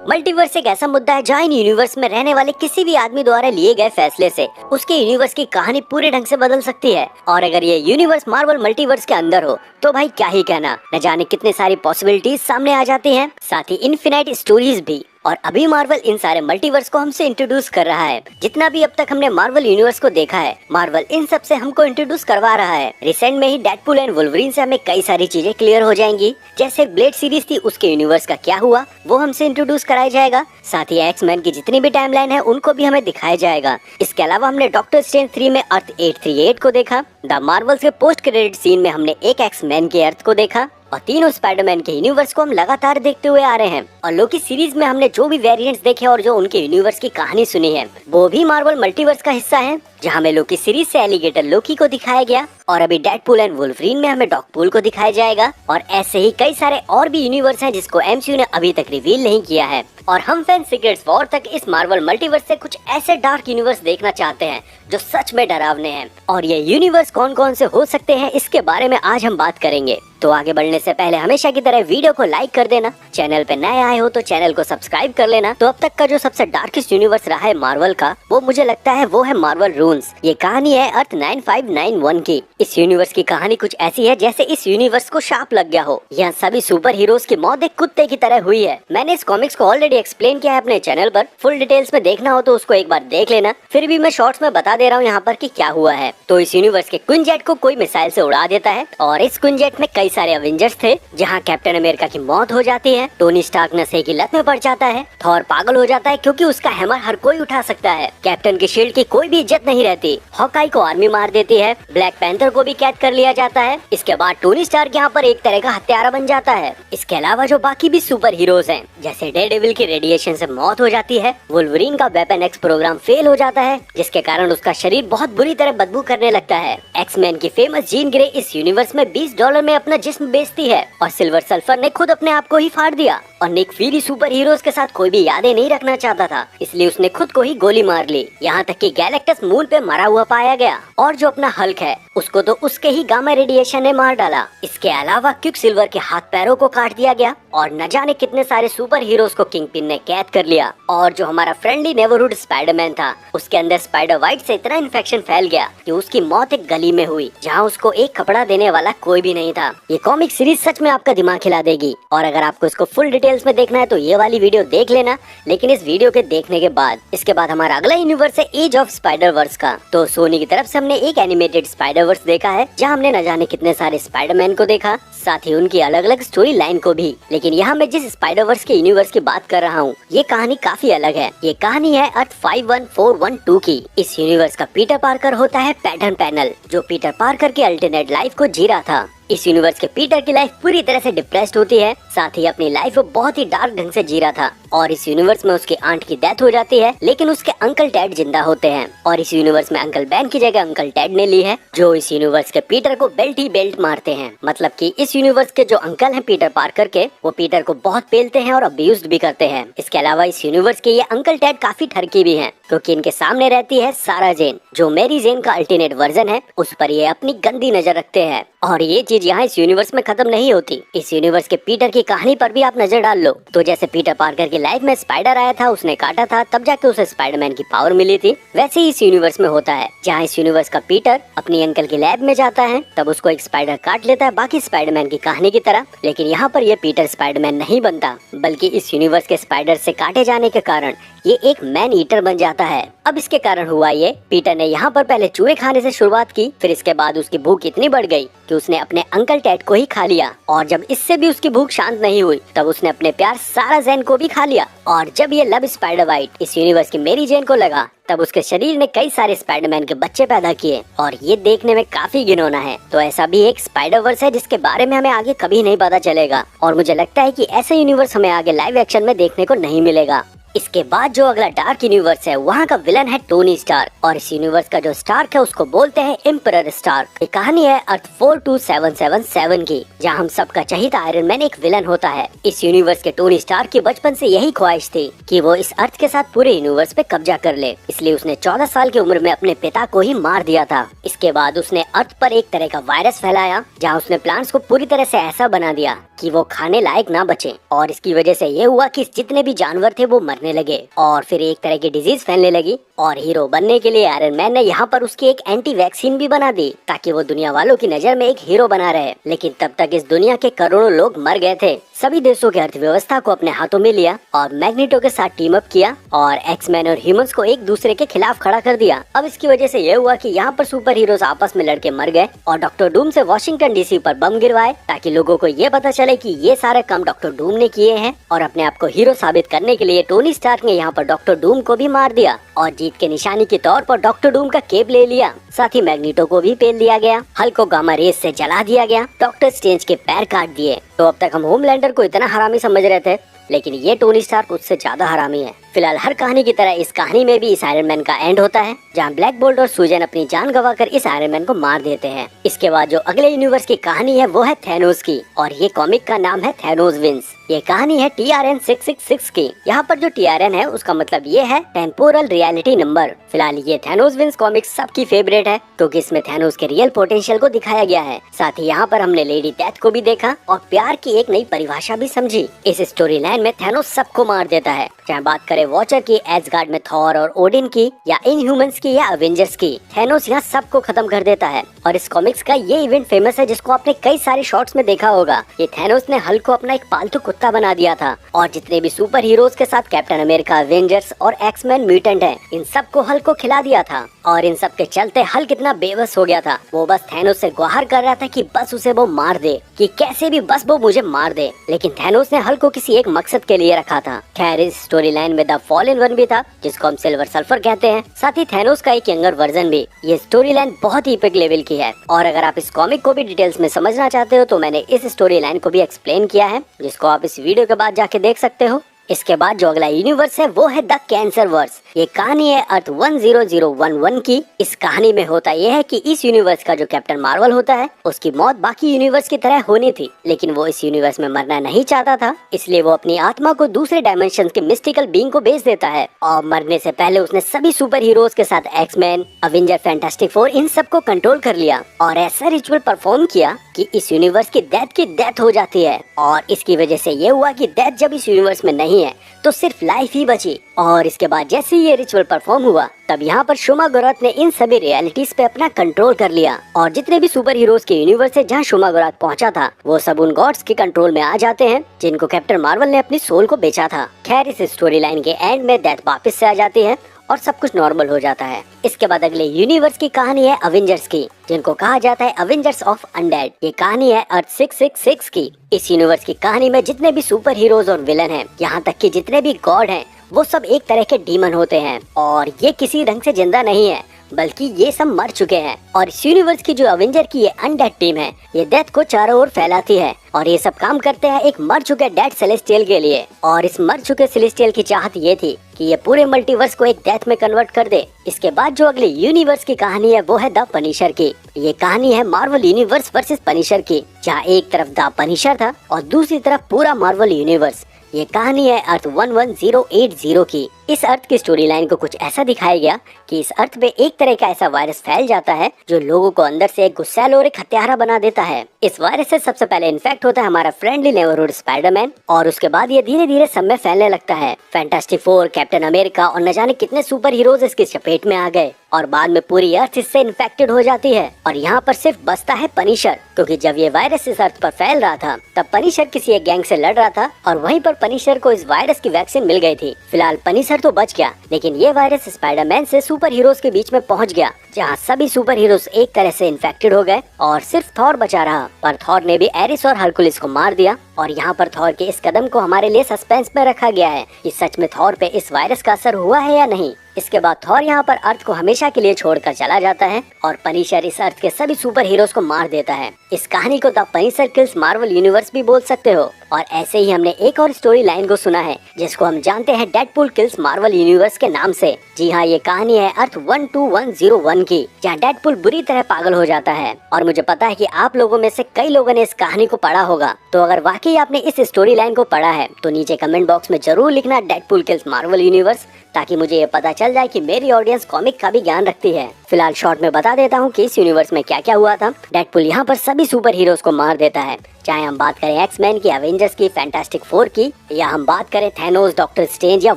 Multiverse एक ऐसा मुद्दा है जहाँ इन यूनिवर्स में रहने वाले किसी भी आदमी द्वारा लिए गए फैसले से उसके यूनिवर्स की कहानी पूरे ढंग से बदल सकती है। और अगर ये यूनिवर्स मार्वल मल्टीवर्स के अंदर हो तो भाई क्या ही कहना, न जाने कितने सारी पॉसिबिलिटीज सामने आ जाती हैं, साथ ही इनफिनाइट स्टोरीज भी। और अभी मार्वल इन सारे मल्टीवर्स को हमसे इंट्रोड्यूस कर रहा है। जितना भी अब तक हमने मार्वल यूनिवर्स को देखा है, मार्वल इन सब से हमको इंट्रोड्यूस करवा रहा है। रिसेंट में ही डेडपूल एंड वुल्वरीन से हमें कई सारी चीजें क्लियर हो जाएंगी। जैसे ब्लेड सीरीज थी, उसके यूनिवर्स का क्या हुआ वो हमसे इंट्रोड्यूस कराया जाएगा। साथ ही एक्स-मैन की जितनी भी टाइमलाइन है उनको भी हमें दिखाया जाएगा। इसके अलावा हमने डॉक्टर स्ट्रेंज 3 में अर्थ 838 को देखा। द मार्वल्स के पोस्ट क्रेडिट सीन में हमने एक एक्स-मैन के अर्थ को देखा और तीनों स्पाइडरमैन के यूनिवर्स को हम लगातार देखते हुए आ रहे हैं। और लोकी सीरीज में हमने जो भी वेरिएंट्स देखे और जो उनके यूनिवर्स की कहानी सुनी है वो भी मार्वल मल्टीवर्स का हिस्सा है, जहां में लोकी सीरीज से एलिगेटर लोकी को दिखाया गया और अभी डेडपूल एंड वुल्वरीन में हमें डॉगपूल को दिखाया जाएगा। और ऐसे ही कई सारे और भी यूनिवर्स हैं जिसको एमसीयू ने अभी तक रिवील नहीं किया है। और हम फैन सीक्रेट्स वॉर तक इस मार्वल मल्टीवर्स से कुछ ऐसे डार्क यूनिवर्स देखना चाहते हैं जो सच में डरावने हैं। और ये यूनिवर्स कौन कौन से हो सकते हैं इसके बारे में आज हम बात करेंगे। तो आगे बढ़ने से पहले हमेशा की तरह वीडियो को लाइक कर देना, चैनल पे नए आए हो तो चैनल को सब्सक्राइब कर लेना। तो अब तक का जो सबसे डार्केस्ट यूनिवर्स रहा है मार्वल का, वो मुझे लगता है वो है मार्वल रून्स। ये कहानी है अर्थ 9591 की। इस यूनिवर्स की कहानी कुछ ऐसी है जैसे इस यूनिवर्स को शाप लग गया हो। यहाँ सभी सुपर हीरोज की मौत एक कुत्ते की तरह हुई है। मैंने इस कॉमिक्स को ऑलरेडी एक्सप्लेन किया है अपने चैनल पर, फुल डिटेल्स में देखना हो तो उसको एक बार देख लेना। फिर भी मैं शॉर्ट्स में बता दे रहा हूँ यहाँ पर कि क्या हुआ है। तो इस यूनिवर्स के क्वीन जेट को कोई मिसाइल से उड़ा देता है और इस क्वीन जेट में कई सारे अवेंजर्स थे, जहाँ कैप्टन अमेरिका की मौत हो जाती है, टोनी स्टार्क नशे की लत में पड़ जाता है, थॉर पागल हो जाता है क्योंकि उसका हैमर हर कोई उठा सकता है, कैप्टन की शील्ड की कोई भी इज्जत नहीं रहती, हॉकाई को आर्मी मार देती है, ब्लैक पैंथर को भी कैद कर लिया जाता है। इसके बाद टोनी स्टार्क यहाँ पर एक तरह का हत्यारा बन जाता है। इसके अलावा जो बाकी भी सुपर हीरोज हैं, जैसे डेयरडेविल की रेडिएशन से मौत हो जाती है, वुल्वरीन का वेपन एक्स प्रोग्राम फेल हो जाता है जिसके कारण उसका शरीर बहुत बुरी तरह बदबू करने लगता है। एक्स-मैन की फेमस जीन ग्रे इस यूनिवर्स में $20 में अपना जिस्म बेचती है और सिल्वर सल्फर ने खुद अपने आप को ही फाड़ दिया। और निक फ्यूरी सुपर हीरोज के साथ कोई भी यादें नहीं रखना चाहता था, इसलिए उसने खुद को ही गोली मार ली। यहाँ तक कि गैलेक्टस मून पे मरा हुआ पाया गया और जो अपना हल्क है उसको तो उसके ही गामा रेडिएशन ने मार डाला। इसके अलावा क्विकसिल्वर के हाथ पैरों को काट दिया गया और न जाने कितने सारे सुपर हीरोज को किंगपिन ने कैद कर लिया। और जो हमारा फ्रेंडली नेबरहुड स्पाइडरमैन था, उसके अंदर स्पाइडर वाइट से इतना इन्फेक्शन फैल गया कि उसकी मौत एक गली में हुई जहाँ उसको एक कपड़ा देने वाला कोई भी नहीं था। ये कॉमिक सीरीज सच में आपका दिमाग हिला देगी। और अगर आपको इसको फुल डिटेल्स में देखना है तो ये वाली वीडियो देख लेना, लेकिन इस वीडियो के देखने के बाद इसके बाद हमारा अगला यूनिवर्स है एज ऑफ स्पाइडर वर्स का। तो सोनी की तरफ से हमने एक एनिमेटेड स्पाइडर वर्स देखा है जहाँ हमने न जाने कितने सारे स्पाइडरमैन को देखा, साथ ही उनकी अलग अलग स्टोरी लाइन को भी। लेकिन यहाँ मैं जिस स्पाइडर वर्स के यूनिवर्स की बात कर रहा हूँ, ये कहानी काफी अलग है। ये कहानी है अर्थ 51412 की। इस यूनिवर्स का पीटर पार्कर होता है पैटर्न पैनल, जो पीटर पार्कर के अल्टरनेट लाइफ को जी रहा था। इस यूनिवर्स के पीटर की लाइफ पूरी तरह से डिप्रेस्ड होती है, साथ ही अपनी लाइफ वो बहुत ही डार्क ढंग से जी रहा था। और इस यूनिवर्स में उसकी आंट की डेथ हो जाती है, लेकिन उसके अंकल टैड जिंदा होते हैं। और इस यूनिवर्स में अंकल बैन की जगह अंकल टैड ने ली है, जो इस यूनिवर्स के पीटर को बेल्ट ही बेल्ट मारते हैं। मतलब कि इस यूनिवर्स के जो अंकल हैं पीटर पार्कर के, वो पीटर को बहुत पेलते हैं और अब्यूज्ड भी करते हैं। इसके अलावा इस यूनिवर्स के ये अंकल टैड काफी ठरकी भी हैं, क्योंकि इनके सामने रहती है सारा जेन, जो मेरी जेन का अल्टरनेट वर्जन है। उस पर ये अपनी गंदी नजर रखते हैं। और ये चीज यहाँ इस यूनिवर्स में खत्म नहीं होती। इस यूनिवर्स के पीटर की कहानी पर भी आप नजर डाल लो तो जैसे पीटर पार्कर की लाइफ में स्पाइडर आया था, उसने काटा था, तब जाके उसे स्पाइडरमैन की पावर मिली थी, वैसे ही इस यूनिवर्स में होता है। जहाँ इस यूनिवर्स का पीटर अपनी अंकल की लैब में जाता है, तब उसको एक स्पाइडर काट लेता है, बाकी स्पाइडरमैन की कहानी की तरह। लेकिन यहाँ पर ये पीटर स्पाइडरमैन नहीं बनता, बल्कि इस यूनिवर्स के स्पाइडर से काटे जाने के कारण ये एक मैन ईटर बन जाता है। अब इसके कारण हुआ ये, पीटर ने यहाँ पर पहले चूहे खाने से शुरुआत की, फिर इसके बाद उसकी भूख इतनी बढ़ गई कि उसने अपने अंकल टैड को ही खा लिया। और जब इससे भी उसकी भूख शांत नहीं हुई, तब उसने अपने प्यार सारा जेन को भी खा लिया। और जब ये लब स्पाइडर वाइट इस यूनिवर्स की मेरी जेन को लगा, तब उसके शरीर ने कई सारे स्पाइडरमैन के बच्चे पैदा किए। और ये देखने में काफी घिनौना है। तो ऐसा भी एक स्पाइडर वर्स है जिसके बारे में हमें आगे कभी नहीं पता चलेगा। और मुझे लगता है कि ऐसा यूनिवर्स हमें आगे लाइव एक्शन में देखने को नहीं मिलेगा। इसके बाद जो अगला डार्क यूनिवर्स है वहाँ का विलन है टोनी स्टार्क और इस यूनिवर्स का जो स्टार्क है उसको बोलते हैं एम्परर स्टार्क। ये कहानी है अर्थ 42777 की, जहाँ हम सबका चहीता आयरन मैन एक विलन होता है। इस यूनिवर्स के टोनी स्टार्क की बचपन से यही ख्वाहिश थी कि वो इस अर्थ के साथ पूरे यूनिवर्स पे कब्जा कर ले, इसलिए उसने 14 साल की उम्र में अपने पिता को ही मार दिया था। इसके बाद उसने अर्थ पर एक तरह का वायरस फैलाया जहाँ उसने प्लांट्स को पूरी तरह से ऐसा बना दिया कि वो खाने लायक ना बचे, और इसकी वजह से ये हुआ कि जितने भी जानवर थे वो मरने लगे और फिर एक तरह की डिजीज फैलने लगी। और हीरो बनने के लिए आयरन मैन ने यहाँ पर उसकी एक एंटी वैक्सीन भी बना दी ताकि वो दुनिया वालों की नजर में एक हीरो बना रहे। लेकिन तब तक इस दुनिया के करोड़ों लोग मर गए थे। सभी देशों की अर्थव्यवस्था को अपने हाथों में लिया और मैग्नेटो के साथ टीम अप किया और एक्समैन और ह्यूमंस को एक दूसरे के खिलाफ खड़ा कर दिया। अब इसकी वजह से ये हुआ कि यहाँ पर सुपर हीरोज आपस में लड़के मर गए और डॉक्टर डूम से वॉशिंगटन डीसी पर बम गिरवाए ताकि लोगों को ये पता चले कि ये सारे काम डॉक्टर डूम ने किए हैं। और अपने आप को हीरो साबित करने के लिए टोनी स्टार्क ने यहाँ पर डॉक्टर डूम को भी मार दिया और जीत के निशानी के तौर पर डॉक्टर डूम का केप ले लिया। साथ ही मैग्नेटो को भी पेल दिया गया, हल्क को गामा रेस से जला दिया गया, डॉक्टर स्ट्रेंज के पैर काट दिए। तो अब तक हम होमलैंडर को इतना हरामी समझ रहे थे, लेकिन ये टोनी स्टार्क उससे ज्यादा हरामी है। फिलहाल हर कहानी की तरह इस कहानी में भी इस आयरन मैन का एंड होता है जहाँ ब्लैक बोल्ट और सूजन अपनी जान गंवाकर इस आयरन मैन को मार देते हैं। इसके बाद जो अगले यूनिवर्स की कहानी है वो है थैनोस की और ये कॉमिक का नाम है थैनोस विंस। ये कहानी है TRN 666 की। यहाँ पर जो TRN है उसका मतलब ये है टेम्पोरल रियलिटी नंबर। फिलहाल ये थैनोस विंस कॉमिक सबकी फेवरेट है क्योंकि इसमें थैनोस के रियल पोटेंशियल को दिखाया गया है। साथ ही यहाँ पर हमने लेडी डेथ को भी देखा और प्यार की एक नई परिभाषा भी समझी। इस स्टोरी लाइन में थैनोस सबको मार देता है, चाहे बात करे वॉचर की, एसगार्ड में थॉर और ओडिन की, या इनह्यूमंस की या अवेंजर्स की। थैनोस यहाँ सबको खत्म कर देता है और इस कॉमिक्स का ये इवेंट फेमस है जिसको आपने कई सारे शॉर्ट्स में देखा होगा। ये थैनोस ने हल्क को अपना एक पालतू कुत्ता बना दिया था और जितने भी सुपर हीरोज के साथ कैप्टन अमेरिका, अवेंजर्स और एक्समैन म्यूटेंट हैं, इन सबको हल्क को खिला दिया था। और इन सब के चलते हल्क इतना बेबस हो गया था, वो बस थैनोस से गुहार कर रहा था कि बस उसे वो मार दे, कि कैसे भी बस वो मुझे मार दे। लेकिन थैनोस ने हल्क को किसी एक मकसद के लिए रखा था। खैर इस स्टोरी लाइन में द फॉलन वन भी था जिसको हम सिल्वर सल्फर कहते हैं, साथ ही थैनोस का एक यंगर वर्जन भी। ये स्टोरी लाइन बहुत ही इपिक लेवल की है और अगर आप इस कॉमिक को भी डिटेल्स में समझना चाहते हो तो मैंने इस स्टोरी लाइन को भी एक्सप्लेन किया है जिसको आप इस वीडियो के बाद जाके देख सकते हो। इसके बाद जो अगला यूनिवर्स है वो है द कैंसर वर्स। ये कहानी है अर्थ 10011 की। इस कहानी में होता यह है कि इस यूनिवर्स का जो कैप्टन मार्वल होता है उसकी मौत बाकी यूनिवर्स की तरह होनी थी, लेकिन वो इस यूनिवर्स में मरना नहीं चाहता था, इसलिए वो अपनी आत्मा को दूसरे डायमेंशन के मिस्टिकल बीइंग को बेच देता है। और मरने से पहले उसने सभी सुपर हीरोज के साथ एक्समैन, अवेंजर, फैंटास्टिक फोर इन सबको कंट्रोल कर लिया और ऐसा रिचुअल परफॉर्म किया कि इस यूनिवर्स की डेथ हो जाती है। और इसकी वजह से ये हुआ कि डेथ जब इस यूनिवर्स में नहीं है तो सिर्फ लाइफ ही बची। और इसके बाद जैसे ये रिचुअल परफॉर्म हुआ तब यहाँ पर शोमागोराथ ने इन सभी रियलिटीज पे अपना कंट्रोल कर लिया और जितने भी सुपर हीरोज के यूनिवर्स है जहाँ शोमागोराथ पहुँचा था वो सब उन गॉड्स के कंट्रोल में आ जाते हैं जिनको कैप्टन मार्वल ने अपनी सोल को बेचा था। खैर इस स्टोरी लाइन के एंड में डेथ वापस से आ जाती है और सब कुछ नॉर्मल हो जाता है। इसके बाद अगले यूनिवर्स की कहानी है अवेंजर्स की, जिनको कहा जाता है अवेंजर्स ऑफ अनडेड। ये कहानी है अर्थ 666 की। इस यूनिवर्स की कहानी में जितने भी सुपर हीरोज और विलन हैं, यहाँ तक कि जितने भी गॉड हैं, वो सब एक तरह के डीमन होते हैं और ये किसी ढंग से जिंदा नहीं है बल्कि ये सब मर चुके हैं। और इस यूनिवर्स की जो अवेंजर की ये अनडेड टीम है ये डेथ को चारों ओर फैलाती है और ये सब काम करते हैं एक मर चुके डेड सेलेस्टियल के लिए। और इस मर चुके सेलेस्टियल की चाहत ये थी कि ये पूरे मल्टीवर्स को एक डेथ में कन्वर्ट कर दे। इसके बाद जो अगले यूनिवर्स की कहानी है वो है द पनिशर की। ये कहानी है मार्वल यूनिवर्स वर्सेस पनिशर की, जहाँ एक तरफ द पनिशर था और दूसरी तरफ पूरा मार्वल यूनिवर्स। ये कहानी है अर्थ 11080 की। इस अर्थ की स्टोरी लाइन को कुछ ऐसा दिखाया गया कि इस अर्थ में एक तरह का ऐसा वायरस फैल जाता है जो लोगों को अंदर से एक गुस्सैल और एक हत्यारा बना देता है। इस वायरस से सबसे पहले इन्फेक्ट होता है हमारा फ्रेंडली नेबरहुड स्पाइडरमैन और उसके बाद ये धीरे धीरे सब में फैलने लगता है। फैंटास्टिक फोर, कैप्टन अमेरिका और न जाने कितने सुपर हीरोज इसकी चपेट में आ गए और बाद में पूरी अर्थ इससे इन्फेक्टेड हो जाती है। और यहाँ पर सिर्फ बचता है पनिशर, क्योंकि जब ये वायरस इस अर्थ पर फैल रहा था तब पनिशर किसी एक गैंग से लड़ रहा था और वहीं पर पनिशर को इस वायरस की वैक्सीन मिल गई थी। फिलहाल पनिशर तो बच गया, लेकिन ये वायरस स्पाइडरमैन से सुपर हीरोज के बीच में पहुंच गया, जहां सभी सुपर हीरोज एक तरह से इन्फेक्टेड हो गए और सिर्फ थॉर बचा रहा। पर थॉर ने भी एरिस और हरकुलिस को मार दिया और यहाँ पर थॉर के इस कदम को हमारे लिए सस्पेंस में रखा गया है कि सच में थॉर पे इस वायरस का असर हुआ है या नहीं। इसके बाद थॉर यहाँ पर अर्थ को हमेशा के लिए छोड़कर चला जाता है और पनिशर इस अर्थ के सभी सुपर हीरोज को मार देता है। इस कहानी को the Punisher kills Marvel universe भी बोल सकते हो। और ऐसे ही हमने एक और स्टोरी लाइन को सुना है जिसको हम जानते हैं डेडपूल किल्स मार्वल यूनिवर्स के नाम से। जी हाँ, ये कहानी है अर्थ 12101 की, जहाँ डेडपूल बुरी तरह पागल हो जाता है। और मुझे पता है कि आप लोगों में से कई लोगों ने इस कहानी को पढ़ा होगा। तो अगर वाकई आपने इस स्टोरी लाइन को पढ़ा है तो नीचे कमेंट बॉक्स में जरूर लिखना डेडपूल किल्स मार्वल यूनिवर्स, ताकि मुझे ये पता चल जाए कि मेरी ऑडियंस कॉमिक का भी ज्ञान रखती है। फिलहाल शॉर्ट में बता देता हूँ कि इस यूनिवर्स में क्या क्या हुआ था। डेडपूल यहाँ पर सभी सुपर हीरोज को मार देता है, चाहे हम बात करें एक्समैन की, एवेंजर्स की, फैंटास्टिक फोर की, या हम बात करें थैनोस, डॉक्टर स्ट्रेंज या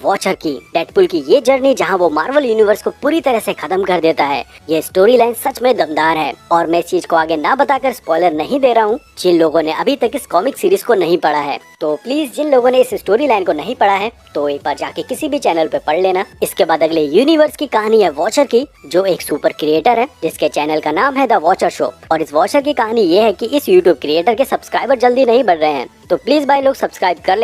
वॉचर की। डेडपूल की ये जर्नी जहां वो मार्वल यूनिवर्स को पूरी तरह से खत्म कर देता है, ये स्टोरी लाइन सच में दमदार है। और मैं इस चीज को आगे ना बताकर स्पॉइलर नहीं दे रहा हूँ जिन लोगों ने अभी तक इस कॉमिक सीरीज को नहीं पढ़ा है। तो प्लीज जिन लोगों ने इस स्टोरी लाइन को नहीं पढ़ा है तो एक बार जाके किसी भी चैनल पे पढ़ लेना। इसके बाद अगले यूनिवर्स की कहानी है वॉचर की, जो एक सुपर क्रिएटर है जिसके चैनल का नाम है द वॉचर शो। और इस वॉचर की कहानी ये है कि इस यूट्यूब क्रिएटर के सब्सक्राइबर जल्दी नहीं बढ़ रहे हैं, तो प्लीज भाई लोग सब्सक्राइब कर ले।